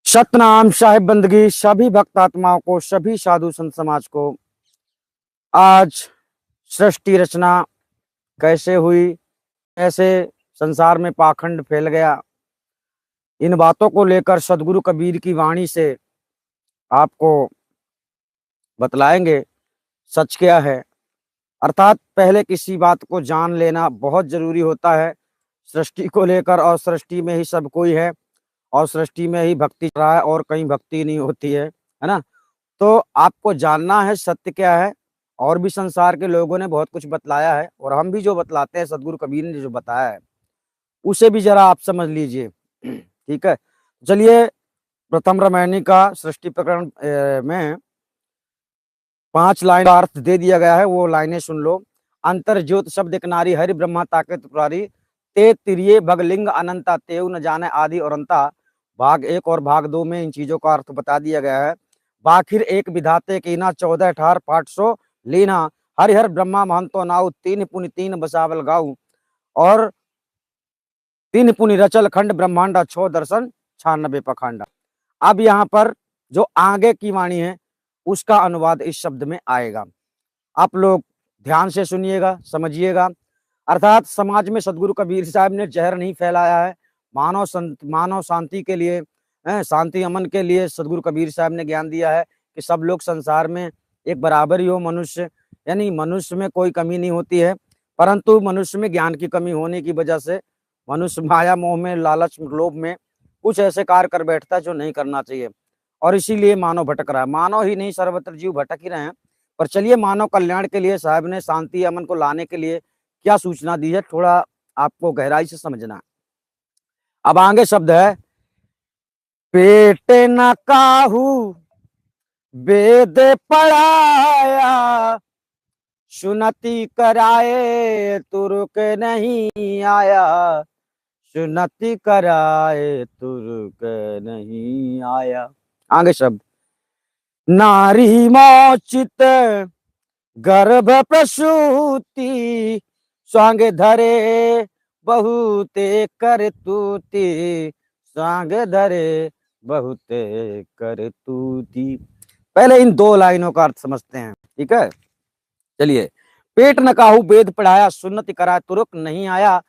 सतनाम साहिब बंदगी सभी भक्त आत्माओं को, सभी साधु संत समाज को। आज सृष्टि रचना कैसे हुई, कैसे संसार में पाखंड फैल गया, इन बातों को लेकर सदगुरु कबीर की वाणी से आपको बतलाएंगे सच क्या है। अर्थात पहले किसी बात को जान लेना बहुत जरूरी होता है सृष्टि को लेकर, और सृष्टि में ही सब कोई है, और सृष्टि में ही भक्ति रहा है, और कहीं भक्ति नहीं होती है ना। तो आपको जानना है सत्य क्या है। और भी संसार के लोगों ने बहुत कुछ बतलाया है, और हम भी जो बतलाते हैं, सदगुरु कबीर ने जो बताया है उसे भी जरा आप समझ लीजिए। ठीक है, चलिए। प्रथम रामायणी का सृष्टि प्रकरण में 5 लाइन का अर्थ दे दिया गया है, वो लाइनें सुन लो। अंतर ज्योत शब्द एक नारी, हरि ब्रह्मा ताके त्रिपुरारी, ते तिरिये भगलिंग अनंता, तेव न जाने आदि और अंता। भाग 1 और भाग 2 में इन चीजों का अर्थ बता दिया गया है। बाखिर एक विधाते कीना, 14 18 पाठ सो लीना, हरिहर ब्रह्मा महंतो नाउ, तीन पुनि तीन बसावल गाऊ, और तीन पुनि रचल खंड ब्रह्मांडा, 6 दर्शन 96 पखंडा। अब यहाँ पर जो आगे की वाणी है उसका अनुवाद इस शब्द में आएगा, आप लोग ध्यान से सुनिएगा, समझिएगा। अर्थात समाज में सदगुरु कबीर साहब ने जहर नहीं फैलाया है। मानव शांति के लिए, शांति अमन के लिए सदगुरु कबीर साहब ने ज्ञान दिया है कि सब लोग संसार में एक बराबर ही हो। मनुष्य यानी मनुष्य में कोई कमी नहीं होती है, परंतु मनुष्य में ज्ञान की कमी होने की वजह से मनुष्य माया मोह में, लालच लोभ में कुछ ऐसे कार्य कर बैठता है जो नहीं करना चाहिए, और इसीलिए मानव भटक रहा है। मानव ही नहीं, सर्वत्र जीव भटक ही रहे हैं। पर चलिए, मानव कल्याण के लिए साहब ने शांति अमन को लाने के लिए क्या सूचना दी है, थोड़ा आपको गहराई से समझना है। अब आगे शब्द है, पेट न काहू वेद पढ़ाया, सुनति कराए तुर्क नहीं आया, सुनति कराए तुर्क नहीं आया। आगे शब्द, नारी मोचित गर्भ प्रसूति, स्वांग धरे बहुते करतूती, स्वांग धरे बहुते करतूती। पहले इन 2 लाइनों का अर्थ समझते हैं, ठीक है। चलिए, पेट न काहू वेद पढ़ाया, सुन्नति कराए तुरक नहीं आया।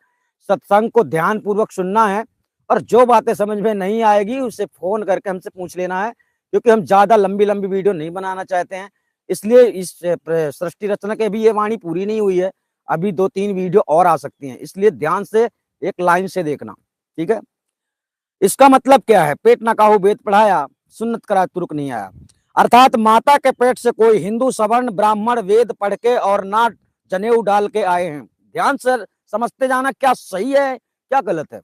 सत्संग को ध्यान पूर्वक सुनना है, और जो बातें समझ में नहीं आएगी उसे फोन करके हमसे पूछ लेना है, क्योंकि हम ज्यादा लंबी लंबी वीडियो नहीं बनाना चाहते हैं। इसलिए इस सृष्टि रचना के भी ये वाणी पूरी नहीं हुई है, अभी 2-3 वीडियो और आ सकती हैं, इसलिए ध्यान से एक लाइन से देखना, ठीक है। इसका मतलब क्या है, पेट ना काहू वेद पढ़ाया, सुन्नत कराए तुर्क नहीं आया। अर्थात माता के पेट से कोई हिंदू सवर्ण ब्राह्मण वेद पढ़ के और ना जनेऊ डाल के आए हैं। ध्यान से समझते जाना, क्या सही है क्या गलत है।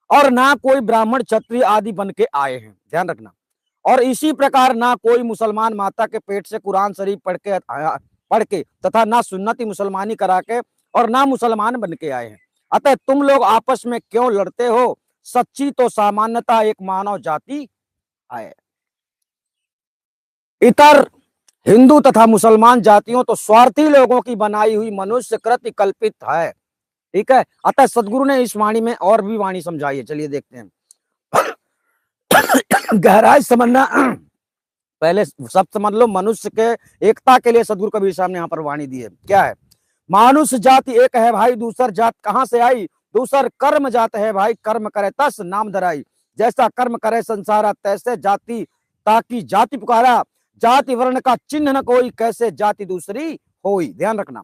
और ना कोई ब्राह्मण क्षत्रिय आदि बन के आए हैं, ध्यान रखना। और इसी प्रकार ना कोई मुसलमान माता के पेट से कुरान शरीफ पढ़ के तथा ना सुन्नती मुसलमानी करा के और ना मुसलमान बन के आए हैं। अतः तुम लोग आपस में क्यों लड़ते हो, सच्ची तो सामान्यता एक मानव जाति है। इतर हिंदू तथा मुसलमान जातियों तो स्वार्थी लोगों की बनाई हुई मनुष्य कृत्य कल्पित है, ठीक है। अतः सदगुरु ने इस वाणी में और भी वाणी समझाई है, चलिए देखते हैं। गहराई समझना, पहले सब समझ लो। मनुष्य के एकता के लिए सदगुरु कबीर साहब ने यहाँ पर वाणी दी है। क्या है, मानुष जाति एक है भाई, दूसर जात कहां से आई, दूसर कर्म जात है भाई, कर्म करे तस नाम धराई, जैसा कर्म करे संसारा तैसे जाति ताकि जाति पुकारा, जाति वर्ण का चिन्ह न कोई, कैसे जाति दूसरी होई। ध्यान रखना,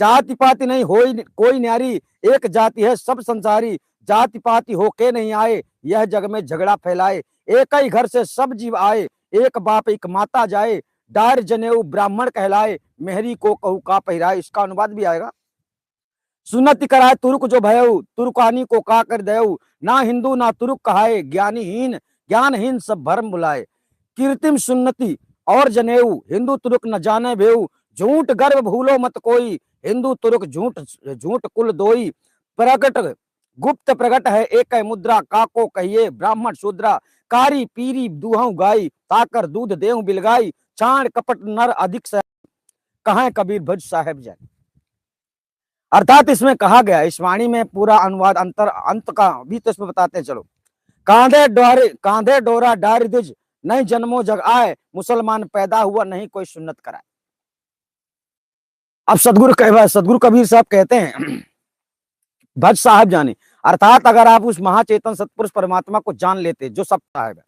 जाति पाति नहीं होई कोई न्यारी, एक जाति है सब संसारी, जाति पाति होके नहीं आए, यह जग में झगड़ा फैलाए, एक ही घर से सब जीव आए, एक बाप एक माता जाए, डार जनेऊ ब्राह्मण कहलाए, मेहरी को कहू का पहिराए। इसका अनुवाद भी आएगा, सुन्नति कराए तुर्क जो भयऊ, तुर्कानी को का कर दयऊ, ना हिंदू ना तुर्क कहाए, ज्ञानहीन सब भरम बुलाए, कीर्तिम सुन्नति और जनेऊ, हिंदू तुर्क न जाने भेऊ, झूठ गर्भ भूलो मत कोई, हिंदू तुर्क झूठ झूठ कुल दोई, प्रकट गुप्त प्रकट है एक मुद्रा, काको कहिए ब्राह्मण शूद्रा, कारी पीरी दूहऊ गाई, ताकर दूध देहू बिलगाई, चाण कपट नर अधिक से, कहाँ कबीर भज साहेब जाए। अर्थात इसमें कहा गया, इस वाणी में पूरा अनुवाद अंत का भी तो इसमें बताते हैं, चलो। कांधे डोरा डारी दिज, नहीं जन्मों जग आए, मुसलमान पैदा हुआ नहीं कोई सुन्नत कराए। अब सदगुरु कबीर साहब कहते हैं भज साहब जाने, अर्थात अगर आप उस महाचेतन सतपुरुष परमात्मा को जान लेते जो सब साहब है,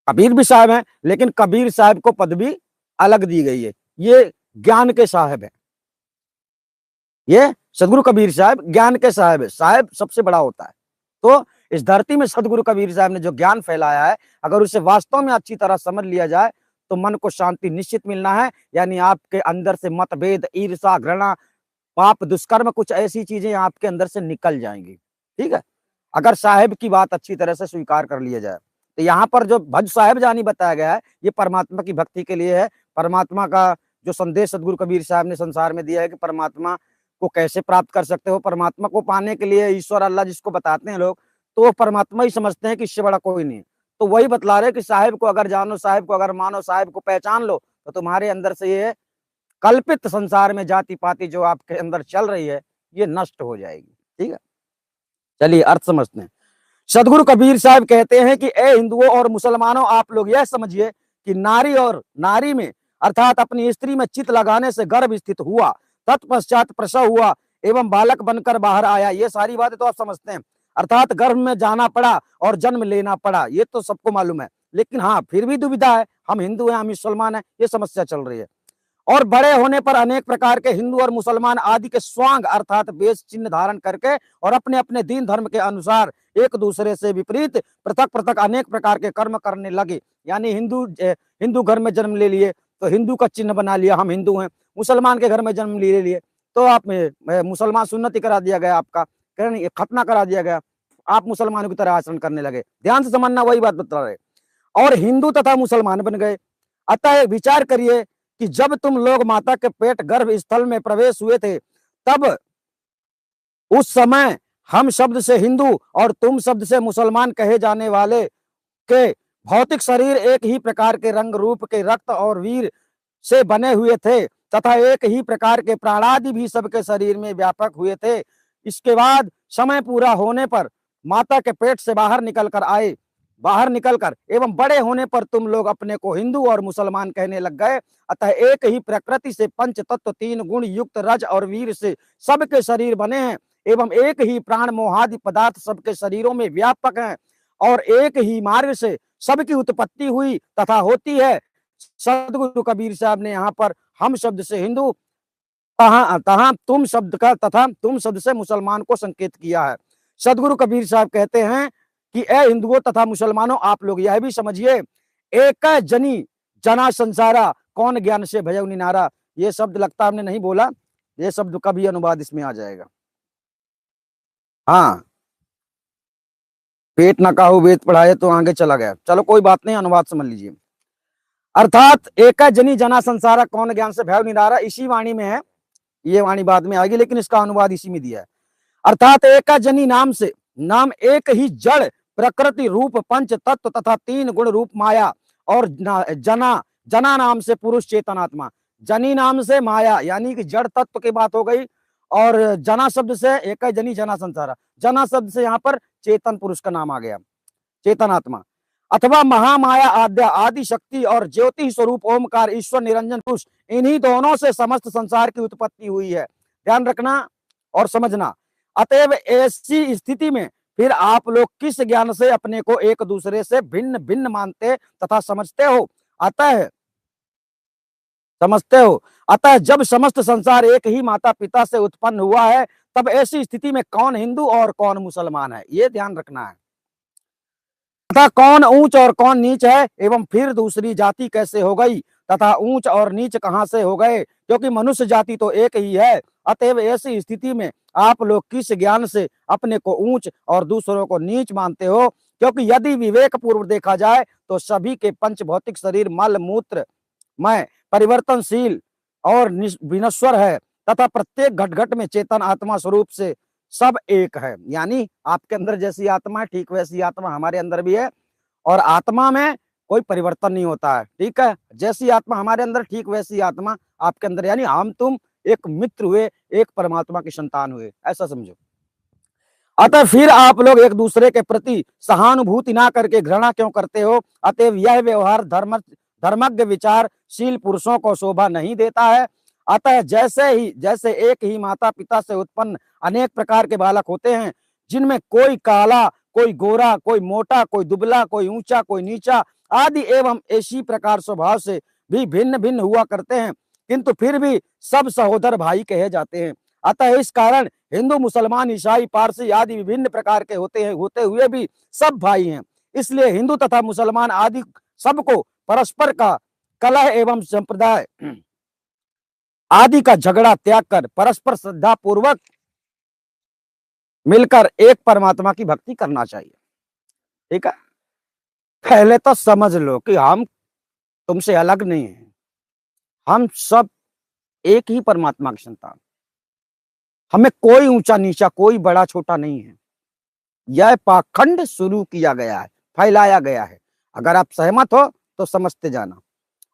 कबीर भी साहब हैं लेकिन कबीर साहब को पदवी अलग दी गई है, ये ज्ञान के साहब है, ये सदगुरु कबीर साहब ज्ञान के साहब है, साहब सबसे बड़ा होता है। तो इस धरती में सदगुरु कबीर साहब ने जो ज्ञान फैलाया है, अगर उसे वास्तव में अच्छी तरह समझ लिया जाए तो मन को शांति निश्चित मिलना है। यानी आपके अंदर से मतभेद, ईर्षा, घृणा, पाप, दुष्कर्म, कुछ ऐसी चीजें आपके अंदर से निकल जाएंगी। ठीक है, अगर साहेब की बात अच्छी तरह से स्वीकार कर लिया जाए। तो यहाँ पर जो भज साहेब जानी बताया गया है, ये परमात्मा की भक्ति के लिए है। परमात्मा का जो संदेश सदगुरु कबीर साहब ने संसार में दिया है कि परमात्मा को कैसे प्राप्त कर सकते हो, परमात्मा को पाने के लिए ईश्वर अल्लाह जिसको बताते हैं लोग, तो वो परमात्मा ही समझते हैं कि इससे बड़ा कोई नहीं। तो वही बतला रहे कि साहेब को अगर जानो, साहेब को अगर मानो, साहेब को पहचान लो, तो तुम्हारे अंदर से ये कल्पित संसार में जाति पाति जो आपके अंदर चल रही है, ये नष्ट हो जाएगी। ठीक है, चलिए अर्थ समझते हैं। सदगुरु कबीर साहब कहते हैं कि ए हिंदुओं और मुसलमानों, आप लोग यह समझिए कि नारी और नारी में अर्थात अपनी स्त्री में चित लगाने से गर्भ स्थित हुआ, तत्पश्चात प्रसव हुआ एवं बालक बनकर बाहर आया। ये सारी बातें तो आप समझते हैं, अर्थात गर्भ में जाना पड़ा और जन्म लेना पड़ा, ये तो सबको मालूम है। लेकिन हाँ, फिर भी दुविधा है, हम हिंदू हैं, हम मुसलमान हैं, ये समस्या चल रही है। और बड़े होने पर अनेक प्रकार के हिंदू और मुसलमान आदि के स्वांग अर्थात वेश चिन्ह धारण करके और अपने अपने दीन धर्म के अनुसार एक दूसरे से विपरीत पृथक पृथक अनेक प्रकार के कर्म करने लगे। यानी हिंदू घर में जन्म ले लिए तो हिंदू का चिन्ह बना लिया, हम हिंदू हैं। मुसलमान के घर में जन्म ले लिए तो आप मुसलमान सुन्नति करा दिया गया, आपका खतना करा दिया गया, आप मुसलमानों की तरह आचरण करने लगे। ध्यान से समझना, वही बात बता रहे। और हिंदू तथा मुसलमान बन गए। अतः विचार करिए कि जब तुम लोग माता के पेट गर्भ स्थल में प्रवेश हुए थे, तब उस समय हम शब्द से हिंदू और तुम शब्द से मुसलमान कहे जाने वाले के भौतिक शरीर एक ही प्रकार के रंग रूप के रक्त और वीर से बने हुए थे तथा एक ही प्रकार के प्राणादि भी सबके शरीर में व्यापक हुए थे। इसके बाद समय पूरा होने पर माता के पेट से बाहर निकलकर एवं बड़े होने पर तुम लोग अपने को हिंदू और मुसलमान कहने लग गए। अतः एक ही प्रकृति से पंच तत्व तीन गुण युक्त रज और वीर से सबके शरीर बने हैं एवं एक ही प्राण मोहादि पदार्थ सबके शरीरों में व्यापक हैं और एक ही मार्ग से सबकी उत्पत्ति हुई तथा होती है। सदगुरु कबीर साहब ने यहाँ पर हम शब्द से हिंदू तथा तुम शब्द से मुसलमान को संकेत किया है। सदगुरु कबीर साहब कहते हैं कि ए हिंदुओं तथा मुसलमानों, आप लोग यह भी समझिए, एक जनी जना संसारा, कौन ज्ञान से भयउ निनारा। ये शब्द लगता हमने नहीं बोला, ये शब्द का भी अनुवाद इसमें आ जाएगा। हाँ, पेट न काहू वेद पढ़ाए तो आगे चला गया, चलो कोई बात नहीं, अनुवाद समझ लीजिए। अर्थात एक जनी जना संसारा, कौन ज्ञान से भयउ निनारा, इसी वाणी में है, ये वाणी बाद में आएगी लेकिन इसका अनुवाद इसी में दिया है। अर्थात एक जनी नाम एक ही जड़ प्रकृति रूप पंच तत्व तथा तीन गुण रूप माया और जना नाम से पुरुष चेतनात्मा। जनी नाम से माया यानी कि जड़ तत्व की बात हो गई, और जना शब्द से एक जनी जना संसारा, जना शब्द से यहाँ पर चेतन पुरुष का नाम आ गया, चेतनात्मा अथवा महामाया आदि शक्ति और ज्योति स्वरूप ओमकार ईश्वर निरंजन पुरुष, इन्हीं दोनों से समस्त संसार की उत्पत्ति हुई है। ध्यान रखना और समझना। अतएव ऐसी स्थिति में फिर आप लोग किस ज्ञान से अपने को एक दूसरे से भिन्न भिन्न मानते तथा समझते हो? अतः जब समस्त संसार एक ही माता पिता से उत्पन्न हुआ है, तब ऐसी स्थिति में कौन हिंदू और कौन मुसलमान है, ये ध्यान रखना है। तथा कौन ऊंच और कौन नीच है, एवं फिर दूसरी जाति कैसे हो गई तथा ऊंच और नीच कहां से हो गए, क्योंकि मनुष्य जाति तो एक ही है। अतएव ऐसी स्थिति में आप लोग किस ज्ञान से अपने को ऊंच और दूसरों को नीच मानते हो? क्योंकि यदि विवेक पूर्व देखा जाए तो सभी के पंच भौतिक शरीर मल मूत्र में परिवर्तनशील और विनश्वर है तथा प्रत्येक घट घट में चेतन आत्मा स्वरूप से सब एक है। यानी आपके अंदर जैसी आत्मा है ठीक वैसी आत्मा हमारे अंदर भी है, और आत्मा में कोई परिवर्तन नहीं होता है। ठीक है, जैसी आत्मा हमारे अंदर ठीक वैसी आत्मा आपके अंदर, यानी हम तुम एक मित्र हुए, एक परमात्मा की संतान हुए, ऐसा समझो। अतः फिर आप लोग एक दूसरे के प्रति सहानुभूति ना करके घृणा क्यों करते हो? अतएव यह व्यवहार धर्मज्ञ विचारशील पुरुषों को शोभा नहीं देता है। अतः जैसे एक ही माता पिता से उत्पन्न अनेक प्रकार के बालक होते हैं, जिनमें कोई काला, कोई गोरा, कोई मोटा, कोई दुबला, कोई ऊंचा, कोई नीचा आदि एवं इसी प्रकार स्वभाव से भी भिन्न भिन्न हुआ करते हैं, किंतु फिर भी सब सहोदर भाई कहे जाते हैं। अतः इस कारण हिंदू, मुसलमान, ईसाई, पारसी आदि विभिन्न प्रकार के होते हुए भी सब भाई हैं। इसलिए हिंदू तथा मुसलमान आदि सबको परस्पर का कलह एवं संप्रदाय आदि का झगड़ा त्याग कर परस्पर श्रद्धा पूर्वक मिलकर एक परमात्मा की भक्ति करना चाहिए। ठीक है, पहले तो समझ लो कि हम तुमसे अलग नहीं है, हम सब एक ही परमात्मा की संतान। हमें कोई ऊंचा नीचा, कोई बड़ा छोटा नहीं है। यह पाखंड शुरू किया गया है, फैलाया गया है। अगर आप सहमत हो तो समझते जाना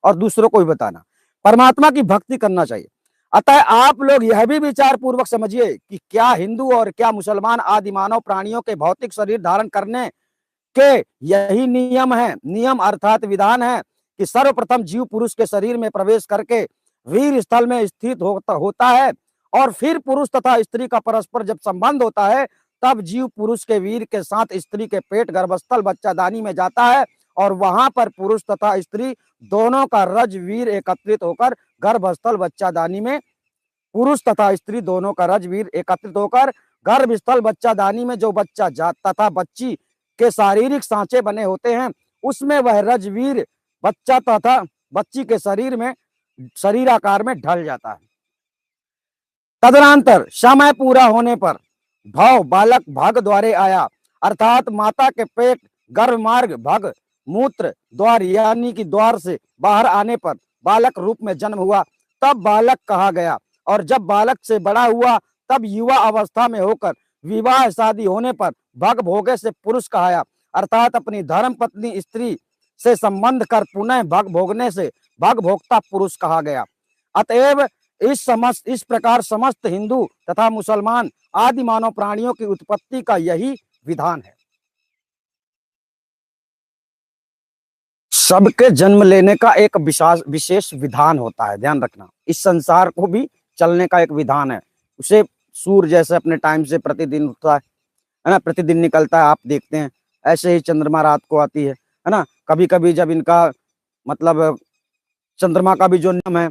और दूसरों को भी बताना। परमात्मा की भक्ति करना चाहिए। अतः आप लोग यह भी विचार पूर्वक समझिए कि क्या हिंदू और क्या मुसलमान आदि मानव प्राणियों के भौतिक शरीर धारण करने के यही नियम अर्थात विधान है कि सर्वप्रथम जीव पुरुष के शरीर में प्रवेश करके वीर स्थल में स्थित होता है और फिर पुरुष तथा स्त्री का परस्पर जब संबंध होता है, तब जीव पुरुष के वीर के साथ स्त्री के पेट, गर्भस्थल, बच्चादानी में जाता है और वहां पर पुरुष तथा स्त्री दोनों का रज वीर एकत्रित होकर गर्भस्थल, बच्चादानी में पुरुष तथा स्त्री दोनों का रज वीर एकत्रित होकर गर्भस्थल, बच्चादानी में जो बच्चा तथा बच्ची के शारीरिक सांचे बने होते हैं, उसमें वह रजवीर बच्चा तथा बच्ची के शरीर आकार में ढल जाता है। तदनंतर समय पूरा होने पर भव बालक भग द्वारे आया, अर्थात माता के पेट, गर्भ मार्ग, भग मूत्र द्वार यानी कि द्वार से बाहर आने पर बालक रूप में जन्म हुआ, तब बालक कहा गया। और जब बालक से बड़ा हुआ, तब युवा अवस्था में होकर विवाह शादी होने पर भग भोगे से पुरुष कहाया, अर्थात अपनी धर्म पत्नी स्त्री से संबंध कर पुनः भग भोगने से भग भोक्ता पुरुष कहा गया। अतएव इस प्रकार समस्त हिंदू तथा मुसलमान आदि मानव प्राणियों की उत्पत्ति का यही विधान है। सबके जन्म लेने का एक विशेष विधान होता है, ध्यान रखना। इस संसार को भी चलने का एक विधान है। उसे सूर्य जैसे अपने टाइम से प्रतिदिन उठता है ना, प्रतिदिन निकलता है, आप देखते हैं। ऐसे ही चंद्रमा रात को आती है ना। कभी कभी जब इनका मतलब चंद्रमा का भी जो नियम है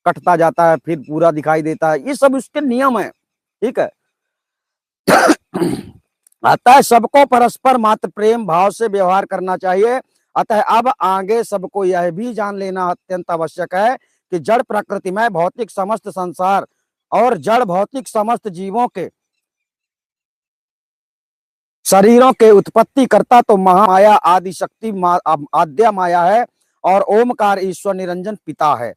कटता जाता है, फिर पूरा दिखाई देता है। ये सब उसके नियम है, ठीक है। अतः सबको परस्पर मात्र प्रेम भाव से व्यवहार करना चाहिए। अतः अब आगे सबको यह भी जान लेना अत्यंत आवश्यक है कि जड़ प्रकृति में भौतिक समस्त संसार और जड़ भौतिक समस्त जीवों के शरीरों के उत्पत्ति करता तो महामाया आदि शक्ति आद्या माया है और ओमकार ईश्वर निरंजन पिता है।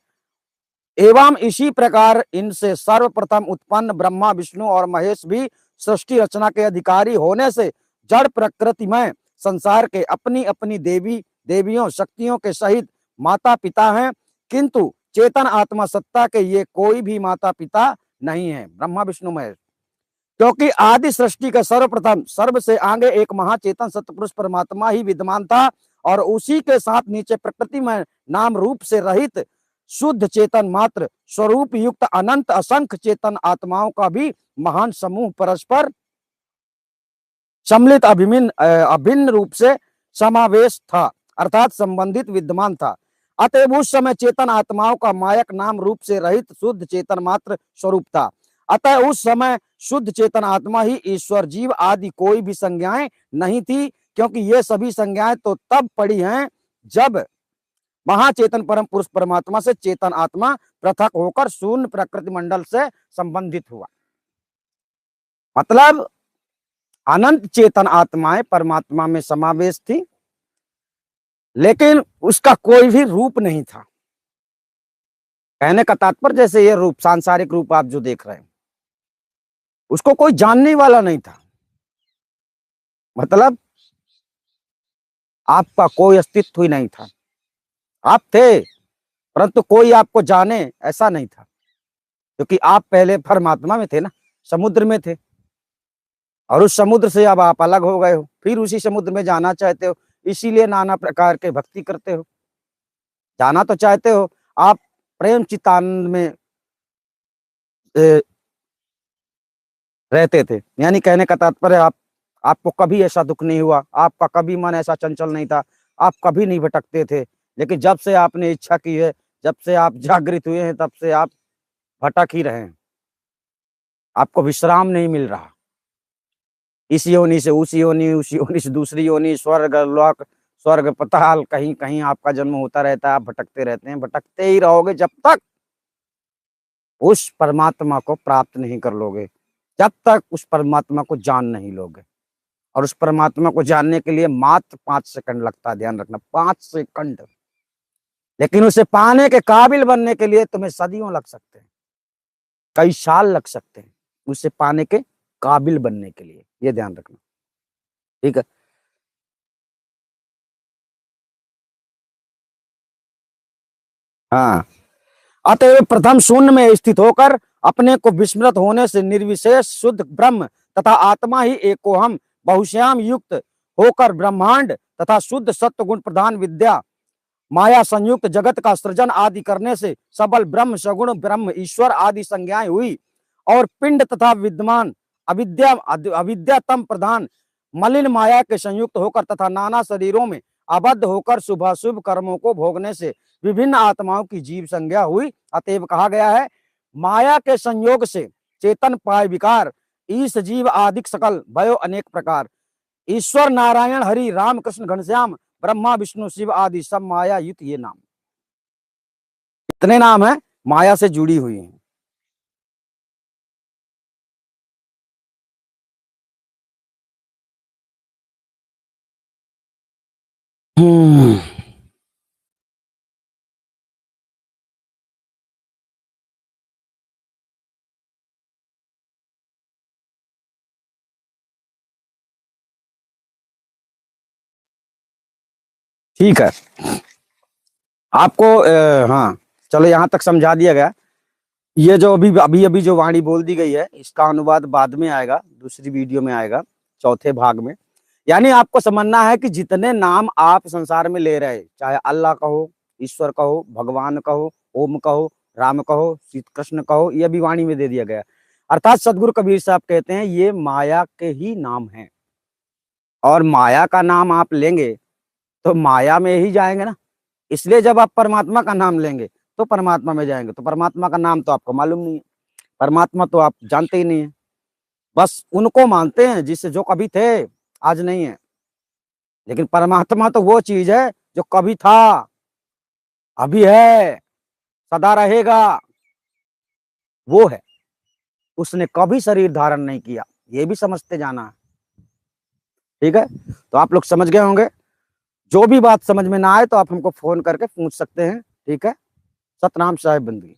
एवं इसी प्रकार इनसे सर्वप्रथम उत्पन्न ब्रह्मा, विष्णु और महेश भी सृष्टि रचना के अधिकारी होने से जड़ प्रकृति में संसार के अपनी अपनी देवियों शक्तियों के सहित माता पिता हैं, किंतु चेतन आत्मा सत्ता के ये कोई भी माता पिता नहीं है, ब्रह्मा विष्णु महेश। क्योंकि आदि सृष्टि का सर्वप्रथम सर्व से आगे एक महाचेतन सतपुरुष परमात्मा ही विद्यमान था और उसी के साथ नीचे प्रकृति में नाम रूप से रहित शुद्ध चेतन मात्र स्वरूप युक्त अनंत असंख्य चेतन आत्माओं का भी महान समूह परस्पर सम्मिलित अभिन्न रूप से समावेश था, अर्थात संबंधित विद्यमान था। अतएव उस समय चेतन आत्माओं का मायक नाम रूप से रहित शुद्ध चेतन मात्र स्वरूप था। अतः उस समय शुद्ध चेतन आत्मा ही ईश्वर जीव आदि कोई भी संज्ञाएं नहीं थी, क्योंकि ये सभी संज्ञाएं तो तब पड़ी हैं जब महाचेतन परम पुरुष परमात्मा से चेतन आत्मा पृथक होकर शून्य प्रकृति मंडल से संबंधित हुआ। मतलब अनंत चेतन आत्माएं परमात्मा में समावेश थी, लेकिन उसका कोई भी रूप नहीं था। कहने का तात्पर्य जैसे ये रूप, सांसारिक रूप आप जो देख रहे हैं, उसको कोई जानने वाला नहीं था। मतलब आपका कोई अस्तित्व ही नहीं था। आप थे परंतु कोई आपको जाने ऐसा नहीं था, क्योंकि आप पहले परमात्मा में थे ना, समुद्र में थे। और उस समुद्र से अब आप अलग हो गए हो, फिर उसी समुद्र में जाना चाहते हो, इसीलिए नाना प्रकार के भक्ति करते हो। जाना तो चाहते हो, आप प्रेम चित्तानंद में रहते थे। यानी कहने का तात्पर्य आपको कभी ऐसा दुख नहीं हुआ, आपका कभी मन ऐसा चंचल नहीं था, आप कभी नहीं भटकते थे। लेकिन जब से आपने इच्छा की है, जब से आप जागृत हुए हैं, तब से आप भटक ही रहे हैं। आपको विश्राम नहीं मिल रहा। इस योनि से उस योनि, उस योनि से दूसरी योनि, स्वर्ग लोक, स्वर्ग पताल, कहीं कहीं आपका जन्म होता रहता है। आप भटकते रहते हैं, भटकते ही रहोगे जब तक उस परमात्मा को प्राप्त नहीं कर लोगे, जब तक उस परमात्मा को जान नहीं लोगे। और उस परमात्मा को जानने के लिए मात्र 5 सेकंड लगता है, ध्यान रखना, 5 सेकंड। लेकिन उसे पाने के काबिल बनने के लिए तुम्हें सदियों लग सकते हैं, कई साल लग सकते हैं, उसे पाने के काबिल बनने के लिए। ये ध्यान रखना, ठीक है। हाँ, अतएव प्रथम शून्य में स्थित होकर अपने को विस्मृत होने से निर्विशेष शुद्ध ब्रह्म तथा आत्मा ही एकोहम बहुश्याम युक्त होकर ब्रह्मांड तथा शुद्ध सत्व गुण प्रधान विद्या माया संयुक्त जगत का सृजन आदि करने से सबल ब्रह्म सगुण ब्रह्म ईश्वर आदि संज्ञाएं हुई। और पिंड तथा विद्यमान अविद्या अविद्यातम प्रधान मलिन माया के संयुक्त होकर तथा नाना शरीरों में आबद्ध होकर शुभाशुभ कर्मों को भोगने से विभिन्न आत्माओं की जीव संज्ञा हुई। अतएव कहा गया है, माया के संयोग से चेतन पाए विकार, ईश जीव आदिक सकल भयो अनेक प्रकार। ईश्वर नारायण हरि राम कृष्ण घनश्याम ब्रह्मा विष्णु शिव आदि सब माया युत ये नाम, इतने नाम है माया से जुड़ी हुई हैं। हम्म, ठीक है। आपको हाँ, चलो यहाँ तक समझा दिया गया। ये जो अभी अभी अभी जो वाणी बोल दी गई है, इसका अनुवाद बाद में आएगा, दूसरी वीडियो में आएगा, चौथे भाग में। यानी आपको समझना है कि जितने नाम आप संसार में ले रहे, चाहे अल्लाह कहो, ईश्वर कहो, भगवान कहो, ओम कहो, राम कहो, श्री कृष्ण कहो, ये भी वाणी में दे दिया गया। अर्थात सदगुरु कबीर साहब कहते हैं ये माया के ही नाम हैं। और माया का नाम आप लेंगे तो माया में ही जाएंगे ना। इसलिए जब आप परमात्मा का नाम लेंगे तो परमात्मा में जाएंगे। तो परमात्मा का नाम तो आपको मालूम नहीं है, परमात्मा तो आप जानते ही नहीं है, बस उनको मानते हैं जिससे जो कभी थे आज नहीं है। लेकिन परमात्मा तो वो चीज है जो कभी था, अभी है, सदा रहेगा, वो है। उसने कभी शरीर धारण नहीं किया, ये भी समझते जाना है, ठीक है। तो आप लोग समझ गए होंगे। जो भी बात समझ में ना आए तो आप हमको फोन करके पूछ सकते हैं, ठीक है। सतनाम साहिब बंदगी।